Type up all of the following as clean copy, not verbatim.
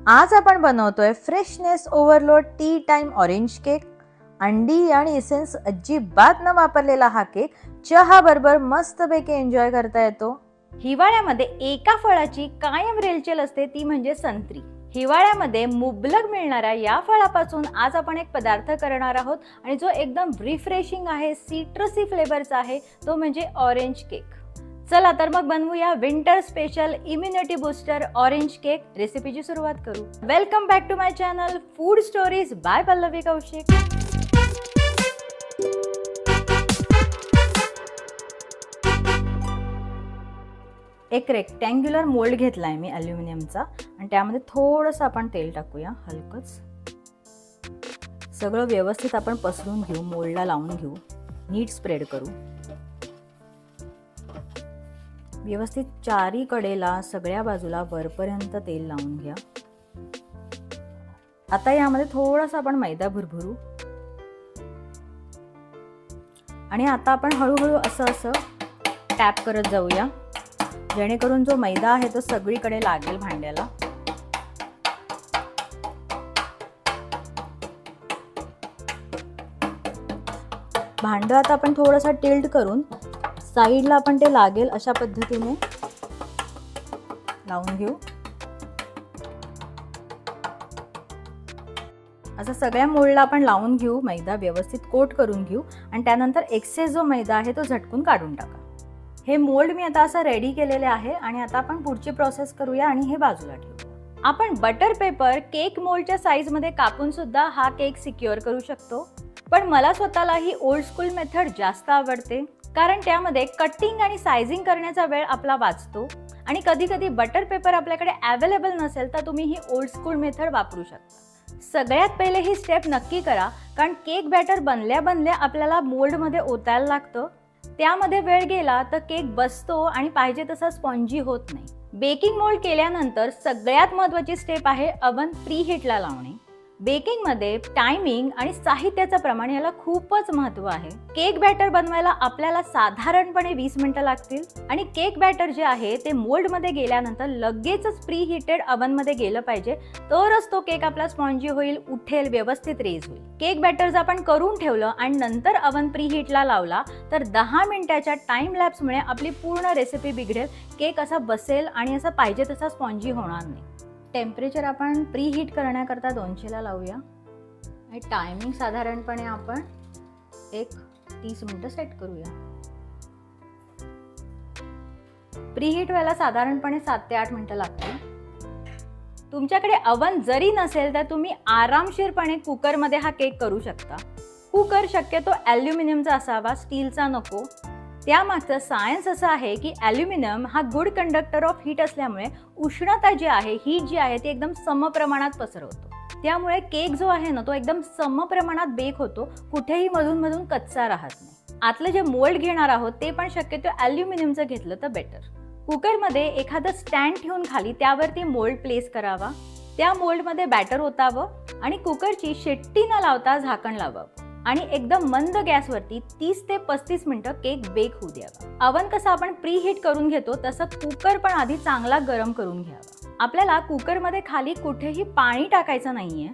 आज आपण बनवतोय freshness overload T time orange cake. अंडी आणि इसेन्स अजिबात न वापरलेला हा केक चहा बरोबर मस्तपैकी एन्जॉय करता येतो। हिवाळ्यामध्ये एका फळाची कायम रेलचेल असते, ती म्हणजे संत्री। हिवाळ्यामध्ये मुबलक मिळणाऱ्या या फळापासून आज आपण एक पदार्थ करणार आहोत आणि जो एकदम रिफ्रेशिंग आहे, सिट्रसी फ्लेवरचा आहे, तो म्हणजे ऑरेंज केक। चला तर मग बनवूया winter special immunity booster orange cake. रेसिपीची सुरुवात करू। Welcome back to my channel food stories by Pallavi Kaushik. एक रेक्टँग्युलर मोल्ड घेतलाय मी ॲल्युमिनियमचा आणि त्यामध्ये थोडंसं आपण तेल टाकूया, हलकच। सगळं व्यवस्थित आपण पसरून घेऊ, मोल्डला लावून घेऊ, नीट स्प्रेड करू। व्यवस्थित चारी कडेला सगळ्या बाजूला वरपर्यंत तेल लावून घ्या। आता यामध्ये थोडासा आपण मैदा भरभरू आणि आता आपण हळूहळू असं टॅप करत जाऊया, जेणेकरून जो मैदा आहे तो सगळीकडे लागेल भांड्याला। भांडं आता आपण थोडंसं टिल्ट करून साईडला आपण ते लागेल अशा पद्धतीने लावून घेऊ। असं सगळ्या मोल्डला आपण लावून घेऊ, मैदा व्यवस्थित कोट करून घेऊ आणि त्यानंतर एक्सेस जो मैदा आहे तो झटकून काढून टाका। हे मोल्ड मी आता असं रेडी केलेले आहे आणि आता आपण पुढची प्रोसेस करूया आणि हे बाजूला ठेवू। आपण बटर पेपर केक मोल्डच्या साईज मध्ये कापून सुद्धा हा केक सिक्युअर करू शकतो, पण मला स्वतःला ही ओल्ड स्कूल मेथड जास्त आवडते, कारण त्यामध्ये कटिंग आणि सायझिंग करण्याचा वेळ आपला वाचतो आणि कधी कधी बटर पेपर आपल्याकडे अवेलेबल नसेल तर तुम्ही ही ओल्ड स्कूल मेथड वापरू शकता। सगळ्यात पहिले ही स्टेप नक्की करा, कारण केक बॅटर बनल्या बनल्या आपल्याला मोल्ड मध्ये ओतायला लागतं। त्यामध्ये वेळ गेला तर केक बसतो आणि पाहिजे तसा स्पॉन्जी होत नाही। बेकिंग मोल्ड केल्यानंतर सगळ्यात महत्त्वाची स्टेप आहे अवन प्रीहीटला लावणे। बेकिंग मध्ये टायमिंग आणि साहित्याचं प्रमाण याला खूपच महत्त्व आहे। केक बॅटर बनवायला आपल्याला साधारणपणे 20 मिनिटं लागतील आणि केक बॅटर जे आहे ते मोल्ड मध्ये गेल्यानंतर लगेचच प्रीहीटेड अवन मध्ये गेलं पाहिजे, तरच तो केक आपला स्पॉन्जी होईल, उठेल, व्यवस्थित रेज होईल। केक बॅटर जर आपण करून ठेवलं आणि नंतर अवन प्रीहीटला लावला तर 10 मिनिटाच्या टाइम लॅप्समुळे आपली पूर्ण रेसिपी बिघडेल, केक असा बसेल आणि असा पाहिजे तसा स्पॉन्जी होणार नाही। टेम्परेचर आपण प्रीहीट करण्याकरता 200 ला लावूया आणि टायमिंग साधारणपणे आपण 30 मिनिटं सेट करूया। प्रीहीट व्हायला साधारणपणे 7 ते 8 मिनिटं लागतील। तुमच्याकडे अवन जरी नसेल तर तुम्ही आरामशीरपणे कुकरमध्ये हा केक करू शकता। कुकर शक्यतो ॲल्युमिनियमचा असावा, स्टीलचा नको। त्यामागचं सायन्स असं आहे की ॲल्युमिनियम हा गुड कंडक्टर ऑफ हीट असल्यामुळे उष्णता जी आहे, हीट जी आहे ती एकदम समप्रमाणात पसरवतो। त्यामुळे केक जो आहे ना तो एकदम समप्रमाणात बेक होतो, कुठेही मधून मधून कच्चा राहत नाही। आतलं जे मोल्ड घेणार आहोत ते पण शक्यतो ॲल्युमिनियमचं घेतलं तर बेटर। कुकरमध्ये एखादं स्टँड ठेवून खाली त्यावरती मोल्ड प्लेस करावा, त्या मोल्डमध्ये बॅटर ओतावं आणि कुकरची शिट्टी न लावता झाकण लावावं आणि एकदम मंद गॅसवरती 30 ते 35 मिनिटं केक बेक होऊ द्यावा। अवन कसं आपण प्रीहीट करून घेतो तसं कुकर पण आधी चांगला गरम करून घ्यावा। आपल्याला कुकरमध्ये खाली कुठेही पाणी टाकायचं नाहीये।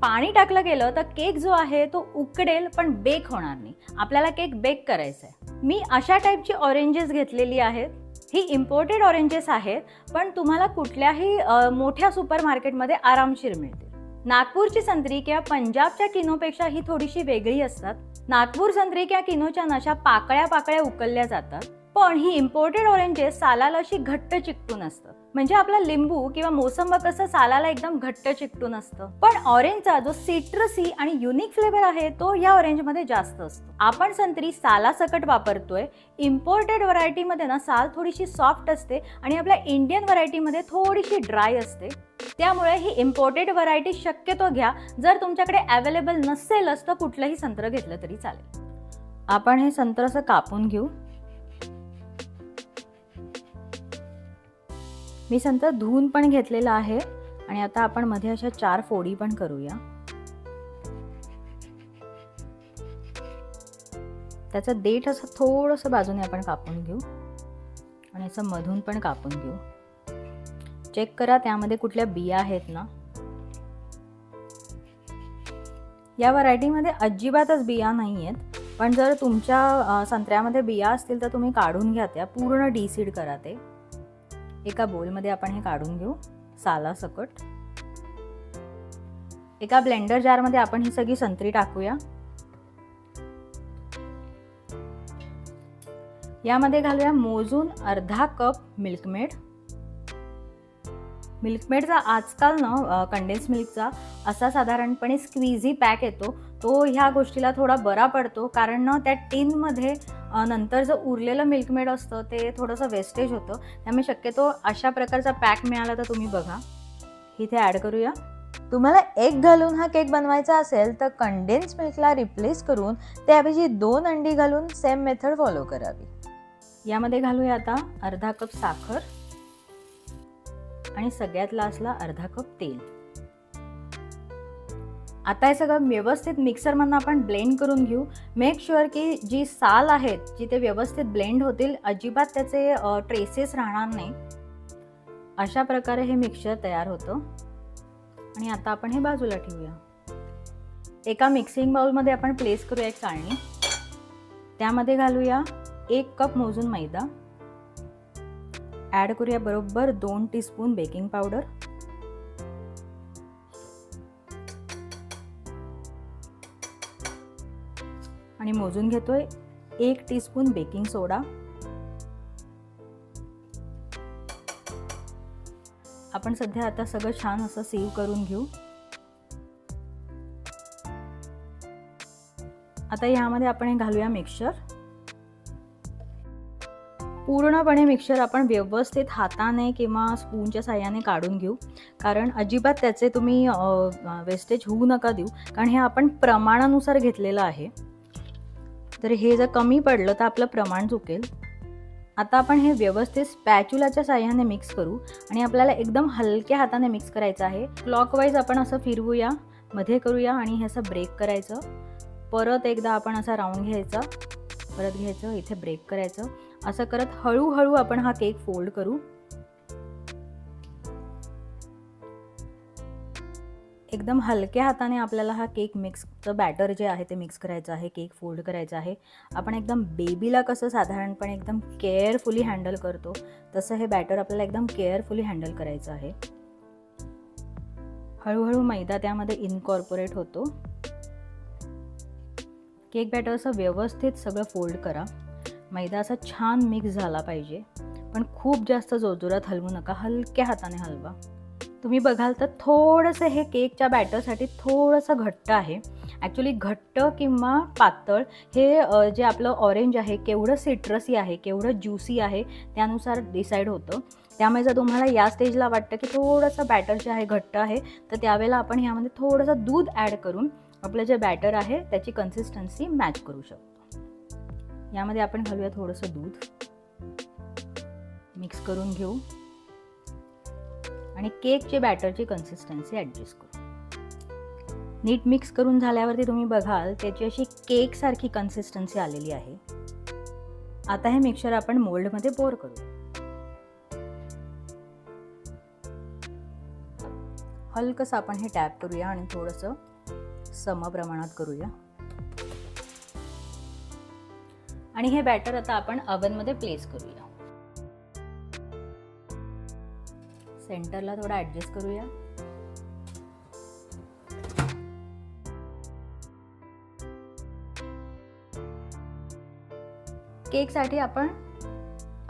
पाणी टाकलं गेलं तर केक जो आहे तो उकडेल पण बेक होणार नाही। आपल्याला केक बेक करायचा आहे। मी अशा टाईपची ऑरेंजेस घेतलेली आहेत। ही इम्पोर्टेड ऑरेंजेस आहेत, पण तुम्हाला कुठल्याही मोठ्या सुपर मार्केटमध्ये आरामशीर मिळतील। नागपूरची संत्री किंवा पंजाबच्या किनोपेक्षा ही थोडीशी वेगळी असतात। नागपूर संत्री किंवा किनोच्या नशा पाकळ्या पाकळ्या उकलल्या जातात, पण ही इम्पोर्टेड ऑरेंजेस सालाला अशी घट्ट चिकटून असतात। म्हणजे आपला लिंबू किंवा मोसंबी कसं सालाला एकदम घट्ट चिकटून असतं, पण ऑरेंजचा जो सिट्रसी आणि युनिक फ्लेवर आहे तो या ऑरेंजमध्ये जास्त असतो। आपण संत्री सालासकट वापरतोय। इम्पोर्टेड व्हरायटीमध्ये ना साल थोडीशी सॉफ्ट असते आणि आपल्या इंडियन व्हरायटीमध्ये थोडीशी ड्राय असते। त्यामुळे ही इम्पोर्टेड व्हरायटी शक्यतो घ्या। जर तुमच्याकडे अवेलेबल नसेलच तर कुठलंही संत्र घेतलं तरी चालेल। आपण हे संत्र असं कापून घेऊ। मी संत्र धुवून पण घेतलेला आहे आणि आता आपण मध्ये अशा 4 फोडी पण करूया। त्याचं देठ असं थोडंसं बाजूने आपण कापून घेऊ आणि असं मधून पण कापून घेऊ। चेक करा त्यामध्ये कुठल्या बिया आहेत ना, या व्हरायटीमध्ये अजिबातच बिया नाही आहेत, पण जर तुमच्या संत्र्यामध्ये बिया असतील तर तुम्ही काढून घ्या, त्या पूर्ण डिसीड करा ते. एका बोलमध्ये आपण हे काढून घेऊ सालासकट. एका ब्लेंडर जारमध्ये आपण ही सगळी संत्री टाकूया. यामध्ये घालूया मोजून अर्धा कप मिल्कमेड. मिल्कमेडचा आजकाल ना कंडेन्स मिल्कचा असा साधारणपणे स्क्वीझी पॅक येतो, तो ह्या गोष्टीला थोडा बरा पडतो, कारण ना त्या टिनमध्ये नंतर जर उरलेलं मिल्कमेड असतं ते थोडंसं वेस्टेज होतं. त्यामुळे शक्यतो अशा प्रकारचा पॅक मिळाला तर तुम्ही बघा. इथे ॲड करूया. तुम्हाला एग घालून हा केक बनवायचा असेल तर कंडेन्स मिल्कला रिप्लेस करून त्याऐवजी 2 अंडी घालून सेम मेथड फॉलो करावी. यामध्ये घालूया आता अर्धा कप साखर आणि सगळ्यात लास्टला अर्धा कप तेल. आता हे सगळं व्यवस्थित मिक्सरमधून आपण ब्लेंड करून घेऊ. मेक शुअर की जी साल आहेत जी ते व्यवस्थित ब्लेंड होतील, अजिबात त्याचे ट्रेसेस राहणार नाही. अशा प्रकारे हे मिक्सचर तयार होतं. आणि आता आपण हे बाजूला ठेवूया. एका मिक्सिंग बाउलमध्ये आपण प्लेस करूया एक चाळणी. त्यामध्ये घालूया 1 कप मोजून मैदा. ॲड करूया बरोबर 2 टीस्पून बेकिंग पावडर. आणि मोजून घेतोय 1 टीस्पून बेकिंग सोडा. आपण सध्या आता सगळं छान असं सीव करून घेऊ. आता यामध्ये आपण हे घालूया मिक्सचर. पूर्णपणे मिक्सचर आपण व्यवस्थित हाताने किंवा स्पूनच्या साहाय्याने काढून घेऊ, कारण अजिबात त्याचे तुम्ही वेस्टेज होऊ नका देऊ, कारण हे आपण प्रमाणानुसार घेतलेलं आहे. तर हे जर कमी पडलं तर आपलं प्रमाण चुकेल. आता आपण हे व्यवस्थित स्पॅच्युलाच्या साहाय्याने मिक्स करू आणि आपल्याला एकदम हलक्या हाताने मिक्स करायचं आहे. क्लॉकवाईज आपण असं फिरवूया, मध्ये करूया आणि हे असं ब्रेक करायचं. परत एकदा आपण असा राऊंड घ्यायचा, परत घ्यायचं, इथे ब्रेक करायचं. असं करत हळूहळू आपण हा केक फोल्ड करू. एकदम हलक्या हाताने आपल्याला हा केक मिक्सचं बॅटर जे आहे ते मिक्स करायचं आहे, केक फोल्ड करायचा आहे. आपण एकदम बेबीला कसं साधारणपणे एकदम केअरफुली हँडल करतो तसं हे बॅटर आपल्याला एकदम केअरफुली हँडल करायचं आहे. हळूहळू मैदा त्यामध्ये इनकॉर्पोरेट होतो. केक बॅटर असं व्यवस्थित सगळं फोल्ड करा. मैदा असा छान मिक्स झाला पाहिजे, पण खूप जास्त जोरजोरात हलवू नका, हलक्या हाताने हलवा. तुम्ही बघाल तर थोडंसं हे केकच्या बॅटरसाठी थोडंसं घट्ट आहे. ॲक्च्युली घट्ट किंवा पातळ हे जे आपलं ऑरेंज आहे केवढं सिट्रसी आहे, केवढं ज्युसी आहे त्यानुसार डिसाईड होतं. त्यामुळे जर तुम्हाला या स्टेजला वाटतं की थोडंसं बॅटर जे आहे घट्ट आहे, तर त्यावेळेला आपण ह्यामध्ये थोडंसं दूध ॲड करून आपलं जे बॅटर आहे त्याची कन्सिस्टन्सी मॅच करू शकतो. यामध्ये आपण घालूया थोडंसं दूध, मिक्स करून घेऊ आणि केकची बॅटरची कन्सिस्टन्सी ॲडजस्ट करू. नीट मिक्स करून झाल्यावरती तुम्ही बघाल त्याची अशी केकसारखी कन्सिस्टन्सी आलेली आहे. आता हे मिक्सचर आपण मोल्डमध्ये पोर करू. हलकंसं आपण हे टॅप करूया आणि थोडंसं समप्रमाणात करूया. आणि हे बॅटर आता आपण ओव्हनमध्ये प्लेस करूया. सेंटरला थोडा ॲडजस्ट करूया. केकसाठी आपण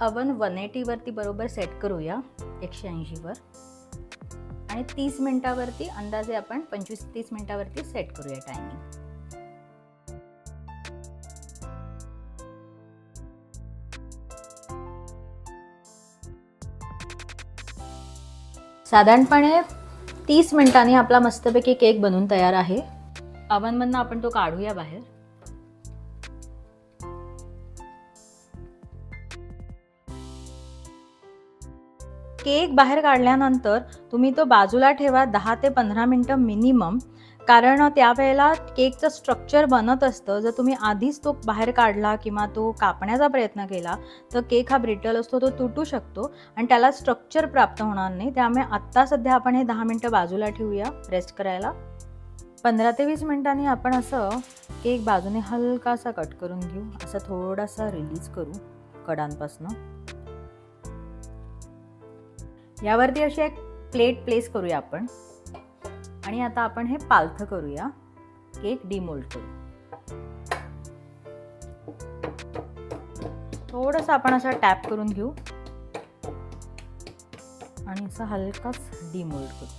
ओव्हन 180 वरती बरोबर सेट करूया, 180 वर, आणि 30 मिनिटावरती अंदाजे आपण 25-30 मिनिटावरती सेट करूया टायमिंग. साधारणपणे 30 मिनिटांनी आपला मस्तपैकी केक बनून तयार आहे. ओव्हनमधनं आपण तो काढूया बाहेर. केक बाहेर काढल्यानंतर तुम्ही तो बाजूला ठेवा 10 ते 15 मिनिटं मिनिमम, कारण त्यावेळेला केकचं स्ट्रक्चर बनत असतं. जर तुम्ही आधीच तो बाहेर काढला किंवा तो कापण्याचा प्रयत्न केला तर केक हा ब्रिटल असतो, तो तुटू शकतो आणि त्याला स्ट्रक्चर प्राप्त होणार नाही. त्यामुळे आत्ता सध्या आपण हे 10 मिनिटं बाजूला ठेवूया रेस्ट करायला. 15 ते 20 मिनिटांनी आपण असं केक बाजूने हलकासा कट करून घेऊ. असं थोडासा रिलीज करू कडांपासून. यावरती अशी एक प्लेट प्लेस करूया आपण आणि आता आपण हे पालथं करूया. केक डिमोल्ड करू. थोडंसं आपण असं टॅप करून घेऊ आणि असं हलकाच डिमोल्ड करू.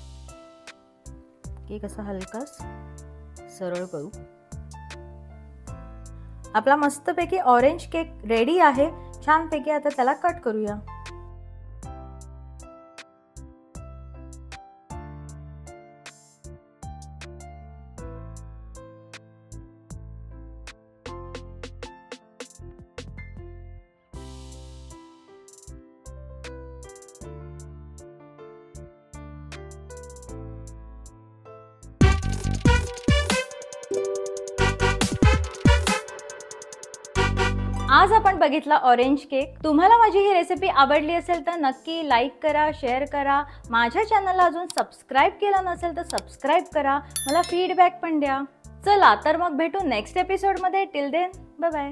केक असा हलकाच सरळ करू. आपला मस्तपैकी ऑरेंज केक रेडी आहे. छानपैकी आता त्याला कट करूया. आज आपण बघितला ऑरेंज केक. तुम्हाला माझी ही रेसिपी आवडली असेल तर नक्की लाईक करा, शेअर करा. माझ्या चॅनलला अजून सबस्क्राईब केलं नसेल तर सबस्क्राईब करा. मला फीडबॅक पण द्या. चला तर मग भेटू नेक्स्ट एपिसोडमध्ये. Till then bye bye.